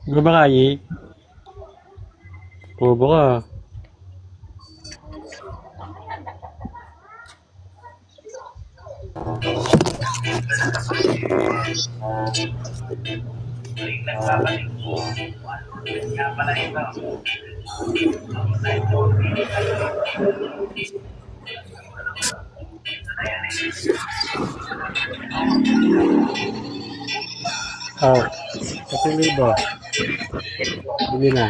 Gumakayi. Bobo ka. Oh, 1,000. Bili na.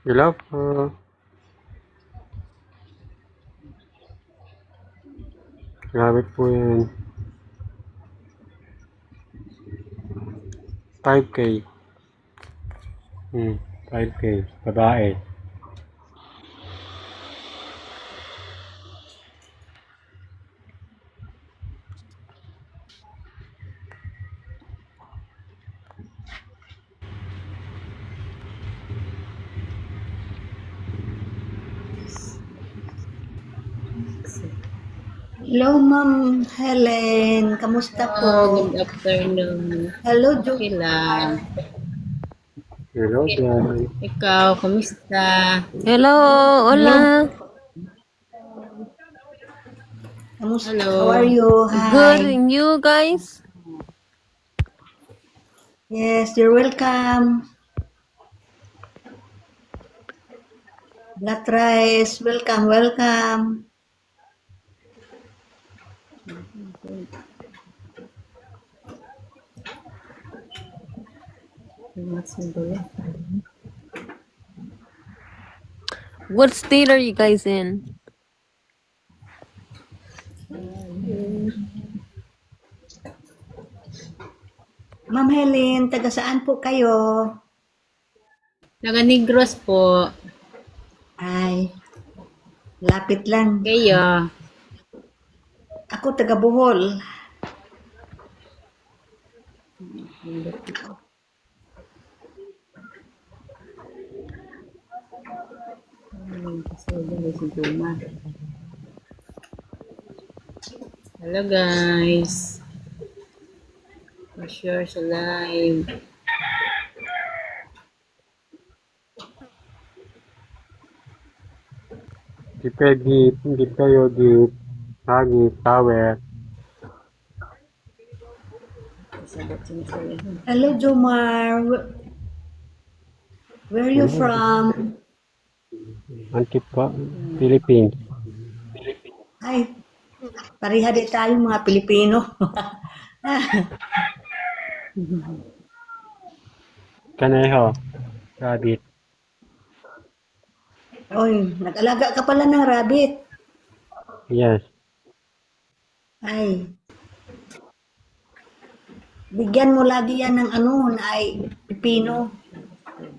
Hello po. Grabe po yan. 5K. 5K. Babae. Hello, Ma'am Helen. Kamusta po? Good afternoon. Hello, Jo. Okay lang. Hello, guys. Ikaw, kamusta? Hello, hola. Kamusta? Hello. How are you? Good, Hi. and you guys? Yes, you're welcome. Black rice. Welcome, welcome. What state are you guys in? Ma'am Helen, taga saan po kayo? Taga Negros po. Ay, lapit lang. Kayo. Ako taga Bohol. Hello guys. Pa-share sa live. Di kayo gift. Di kayo gift. Hagi, tower. Hello, Jomar. Where are you from? Antip po. Philippines. Ay, pareha di tayo mga Pilipino. Kaneho. Rabbit. Oy, nag-alaga ka pala ng rabbit. Yes. Ay, bigyan mo lagi yan ng ano, na ay pipino.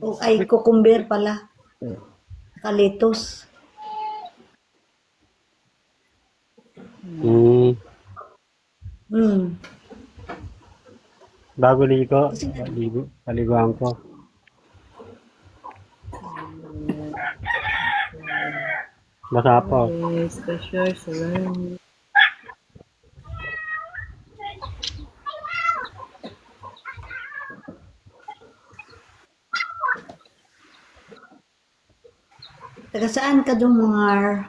O ay cucumber pala. Kalitos. Hmm. Bago ligo. Paliguan ko. Basa po. Yes, pa-share sa live. Taga saan ka, Jomar?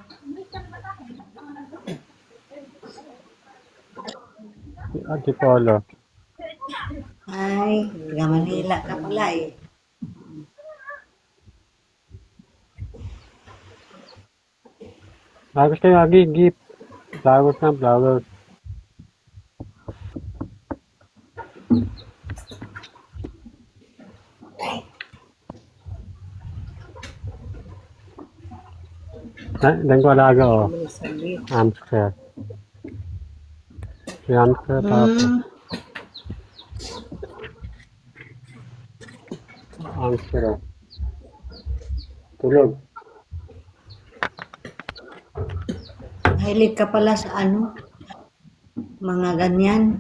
Antipolo. Ay, taga Manila ka pala eh. Gusto nyo lagi gift. Flowers na, flowers. Dan ko alaga, oh. May salit. Hamster. Si hamster, tapos. Hmm. Hamster, oh. Tulog. Mahilig ka pala sa ano? Mga ganyan.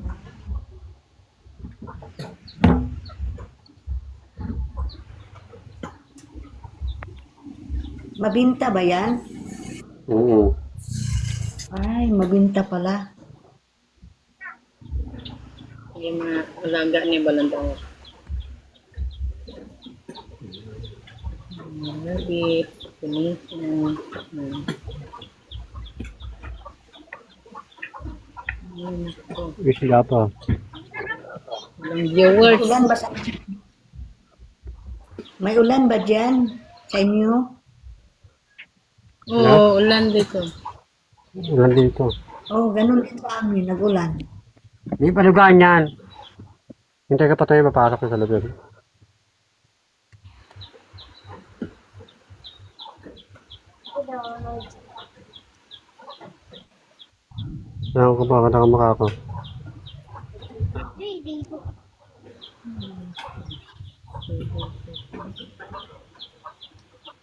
Mabinta ba yan? Oo. Ay, mabinta pala. Yung mga alaga ni Balandang. Rabbit, pinito. Isla pa. Walang viewers. Ulan ba sa... May ulan ba dyan sa inyo? Oo, ulan dito. Ulan dito. Oh, ganun din sa amin, nag-ulan. Hindi palugaan yan. Hintay ka pa tayo mapasok sa lubid. Saan ko ba? Kata ka mukha ko.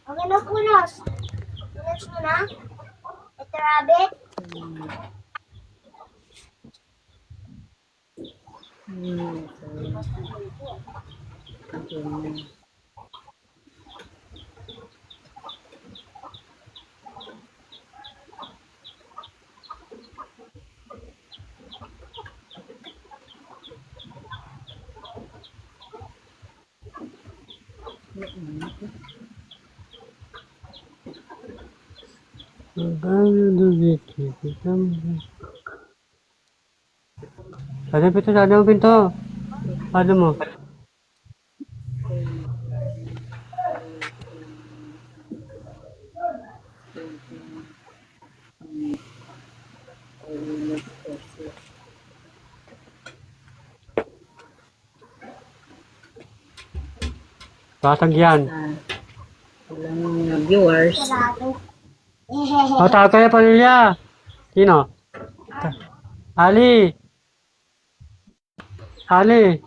Okay na, punos. Punos mo na. Ito, rabbit. Sada pinto, sada mo pinto. Sada mo. Basag yan. Walang mga viewers. Rabbit. O, tawag kayo, pamilya. Sino? Ali. Ali.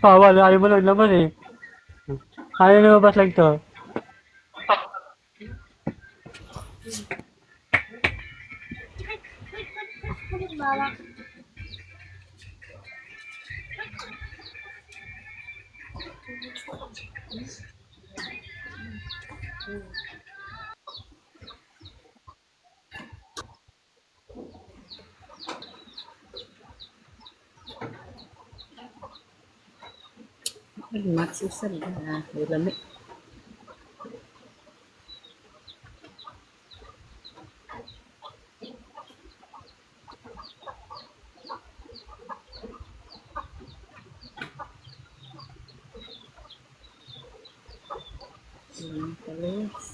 Bawal, ayaw mo lang naman eh. Ayaw lumabas lang to. Max usab na. Lami. Talis.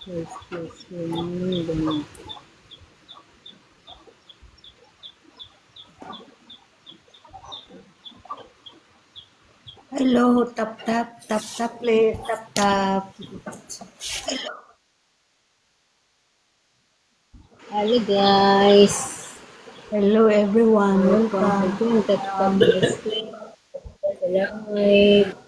Yes. Hello, tap tap, tap tap, please, tap tap. Hello guys. Hello everyone, welcome. Welcome to live.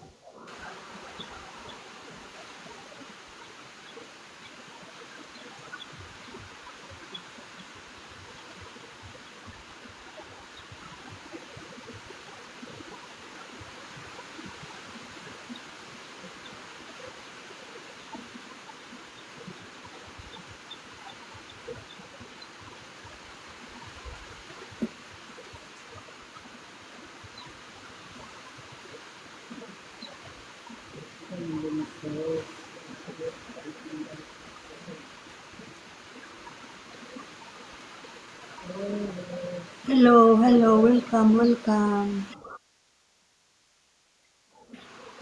Hello, hello, welcome, welcome.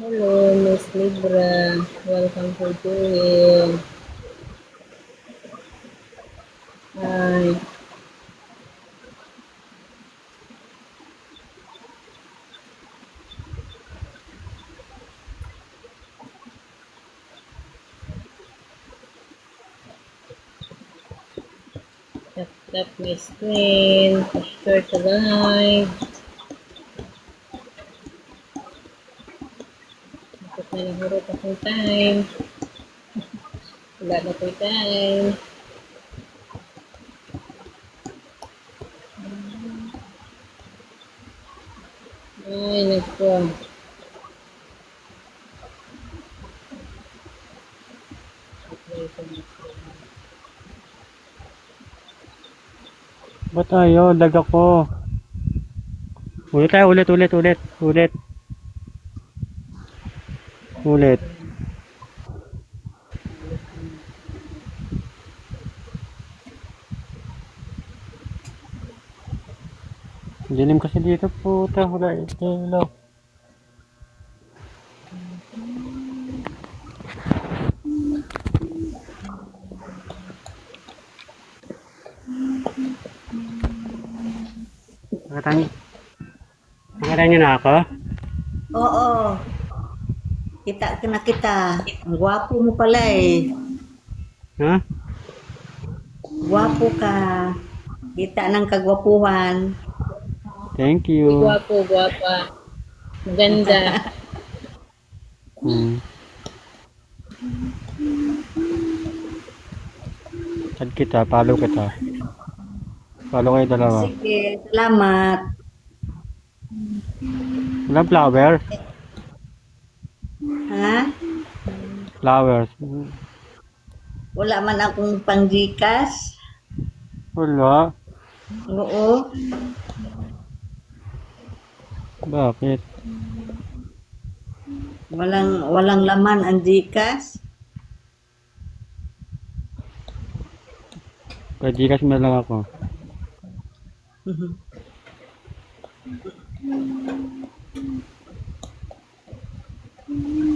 Hello, Miss Libra. Welcome for doing. Hi. Tap my screen. Share to live. Tapos na nahurot akong time. Wala na po time. Ay, nagpo. Ba't ayaw? Lag ako. Ulit tayo, ulit. Ulit. Dilim kasi dito, puta. Wala ilaw. Nakatay niyo na ako? Oo. Kita na kita. Ang gwapo mo pala eh. Ha? Gwapo ka. Kita ng kagwapuhan. Thank you. Guwapo, guwapa. Maganda. Add kita, follow kita. Follow kayo dalawa. Sige, salamat. Walang flower? Ha? Flowers. Wala man akong pangjikas. Wala. Oo. Bakit? Walang laman ang Gcash. Kajikas mo lang ako.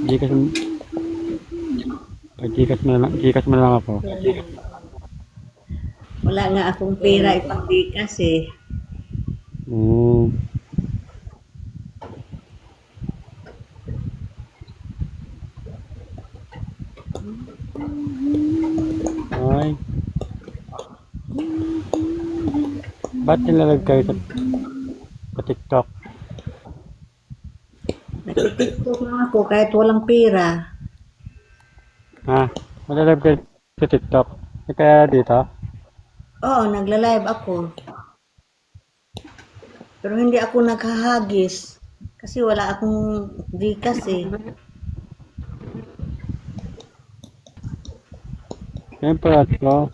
Gcash mo. Gcash mo lang ako. Wala nga akong pera ipang Gcash eh. Ay. Ba't nilalag kayo sa TikTok? Nagtitiktok lang ako kahit walang pera. Ha? Nilalag kayo sa TikTok? Kaya dito? Oo, nagla-live ako. Pero hindi ako naghahagis. Kasi wala akong Gcash eh. Siyempre ako.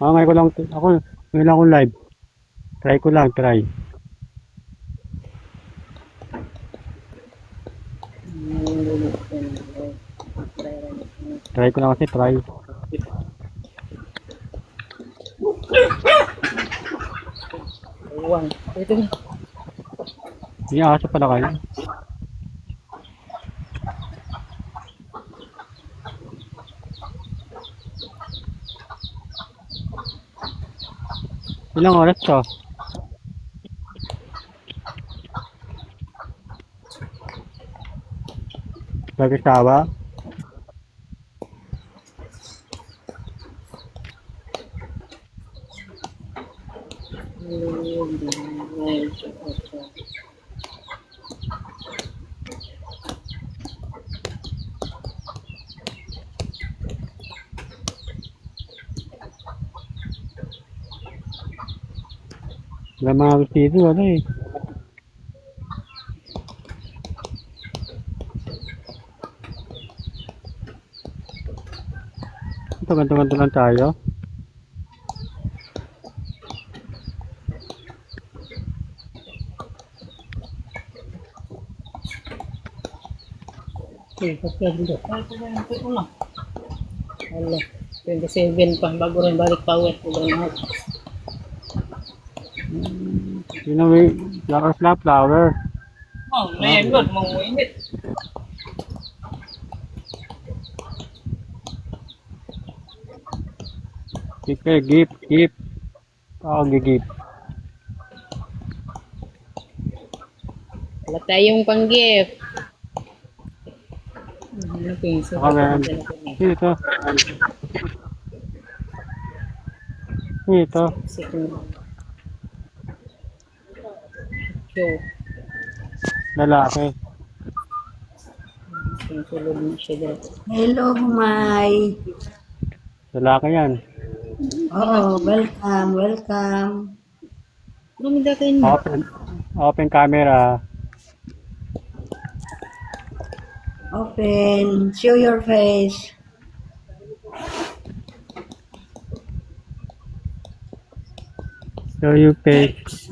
Ngayon ko lang, ngayon lang akong live. Try ko lang. Try ko lang kasi, try. Hindi aso pala kayo. Ilang oras to? Nag-asawa? Wala mga vestido, ano eh. Ito, ganto-ganto lang tayo. Okay, ito lang. Wala. 27 pa. Bago rin balik pa uwi. Yun ang may flower. Oh, ngayon, manguinit. Gift. Ako gigip. Wala tayong pang-gift. Okay, so Ako meron. Ito. So, Lalaki. sulod na siya dito. Hello, Humay. Lalaki yan. Oo, welcome. Lumida kayo niyo. Open camera. Open. Show your face. Show your face.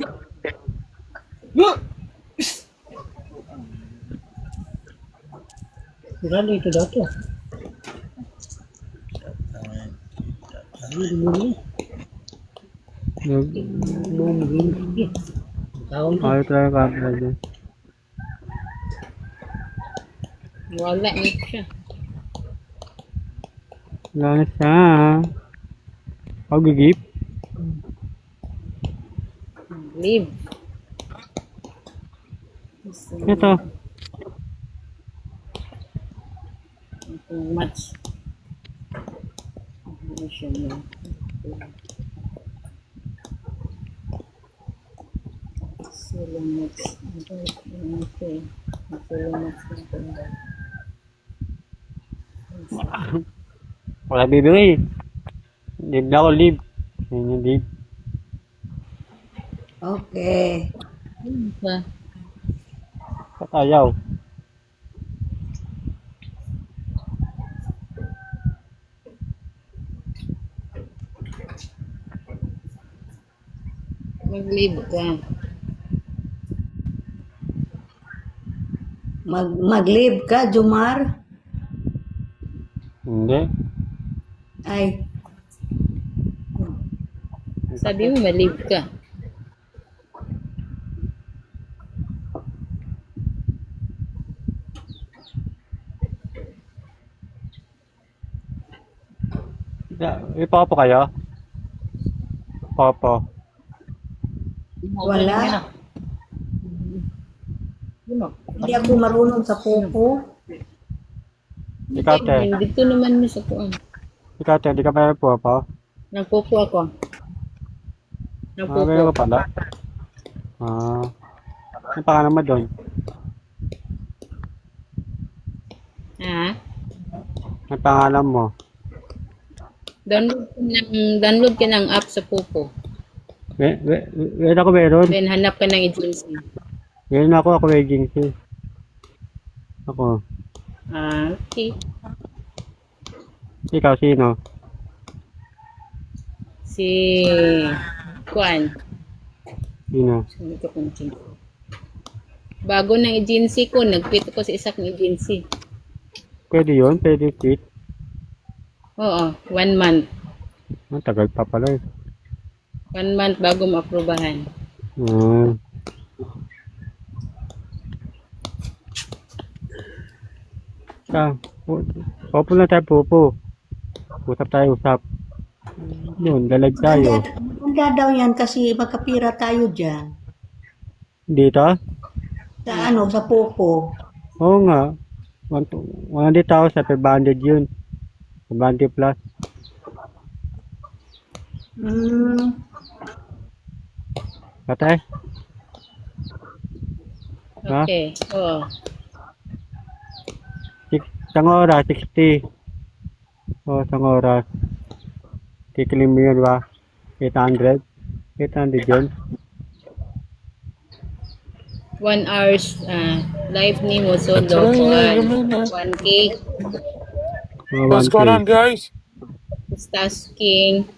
Sigurado ito daw to. Ayaw talaga camera dyan. Wala na siya. Wala na siya. Ako gigip. Leave. Ito. Match. Ano siya na? Silang match. Okay. Silang match na tanda. Wala bibili. Live na ako, live. Yan yung live. Okay. Ano ba? Ba't ayaw? Mag-leave ka. Mag-live ka, Jumar? Hindi. Ay, Sabi mo, ma-leave ka. Ipapo kayo? Papo. wala. Ano? Hindi ako marunong sa pupo. Ikaw, te. Dito naman mo sa kuwan. Ikaw, te. Di ka pa po, pa? Nagpupo ako. Meron ka pala. Ang pangalan mo doon? Ha? Ang pangalan mo? Download ka ng app sa Popo. Meron ako meron. Then hanap ka ng agency. Meron ako agency. Ako. Okay. Ikaw, sino? Si Kuan. Sino? Bago ng agency ko, nag-quit ako sa isang agency. Pwede yun? Pwede quit? Oo, 1 month. Ang tagal pa pala eh. 1 month bago ma-aprobahan. Opo na tayo, Popo. Usap. Yun, lalag tayo. Maganda daw yan kasi magkapira tayo dyan. Dito? Sa pupo. Oo nga. 100,000, 500 yun. 500 plus. Patay? Ha? Okay, oo. Isang oras, 60. Isang oras. Kikilim mo yun ba? 800? 800 yun. 1 hours live ni mo solo Kuan. 1K. What's going on, guys? Tasking.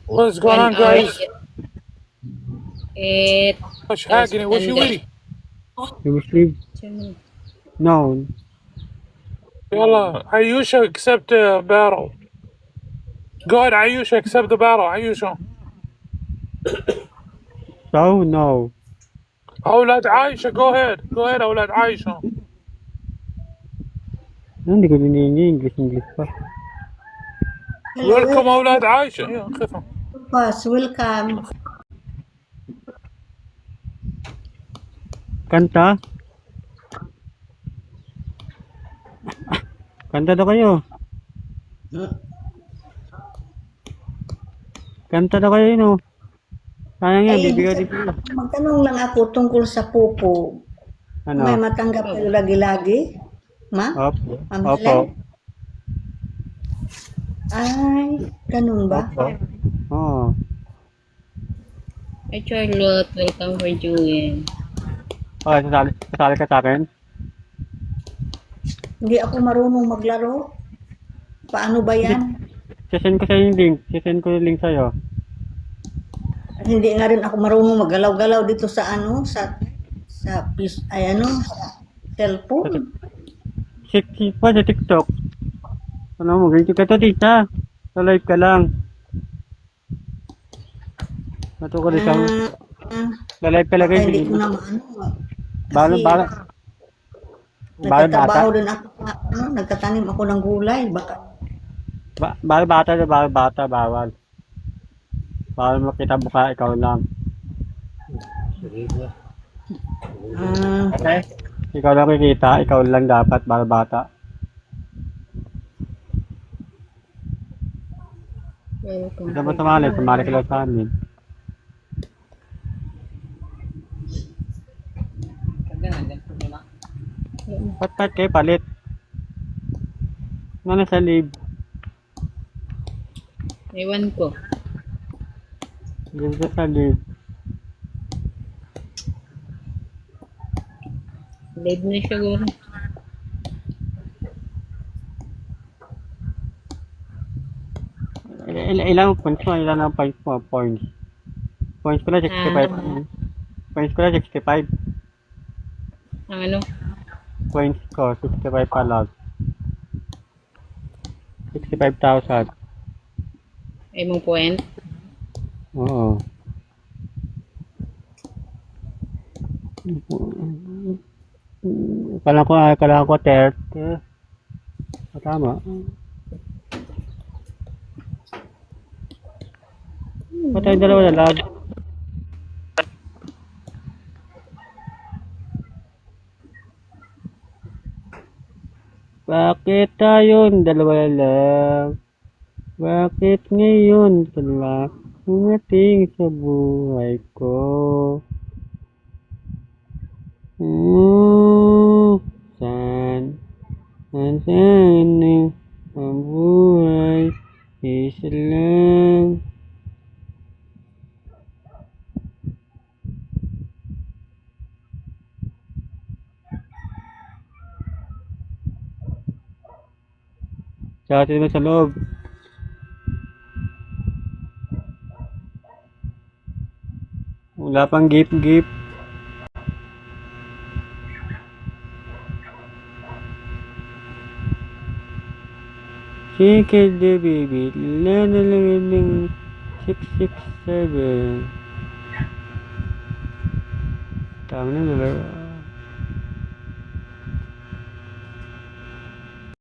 What's going on, guys? It What's happening? What you eating? You Muslim? No. Yalla, Ayusha, accept the battle. Go ahead, Ayusha, accept the battle. Ayusha. so? No. أولاد عايشة, go ahead. Go ahead, أولاد عايشة. Hindi ko dinihingi. English pa. Welcome, أولاد عايشة. Yeah, خفهم. Boss, welcome. Kanta? Kanta daw kayo. Kanta daw kayo, no? Sayang yan, Ay, bibigyan din kayo. magtanong lang ako tungkol sa pupo. Ano? May matanggap kayo lagi-lagi? Ma? Opo. Ang Opo. Helen? Ay, ganun ba? Opo. Oo. Hi, Charlotte. Welcome for joining. Okay, sasali ka sa akin? Hindi ako marunong maglaro. Paano ba yan? Sisend ko sa'yo yung link. Sisend ko yung link sa'yo. Hindi nga rin ako marunong maggalaw-galaw dito sa sa cellphone. Pa sa TikTok. Ano mo, ganito ka to, tita. Sa live ka lang. Ito ko rin sa... Sa live ka lang Baka kayo. hindi ko na maano. Bala, bala. Bala bata. Nagtatrabaho din ako nagtatanim ako ng gulay. Baka Bala bata na bala bata, bawal. Bawal makita mukha, ikaw lang. Okay? Ikaw lang kikita, ikaw lang dapat, bala bata. Welcome. Hindi mo sumali ka lang sa amin. Pat kayo palit. Ano sa live? Ewan ko. Dito sa live. Live na siguro. Ilang points mo? Ilan ang points mo? Points. Points ko na 65. Points ko na 65. Ang ano? Points ko, 65 pa lang. 65,000. Ay mong point? Oo. Kailangan ko 30. Tama. Patay dalawa na lag. Bakit tayo'n dalawa lang? Bakit ngayon ka lang umating sa buhay ko? Saan ang buhay? Isa lang. Tsaka naman sa loob. Wala pang gift. Chicken the baby. Lana lang ng 667. Tama na.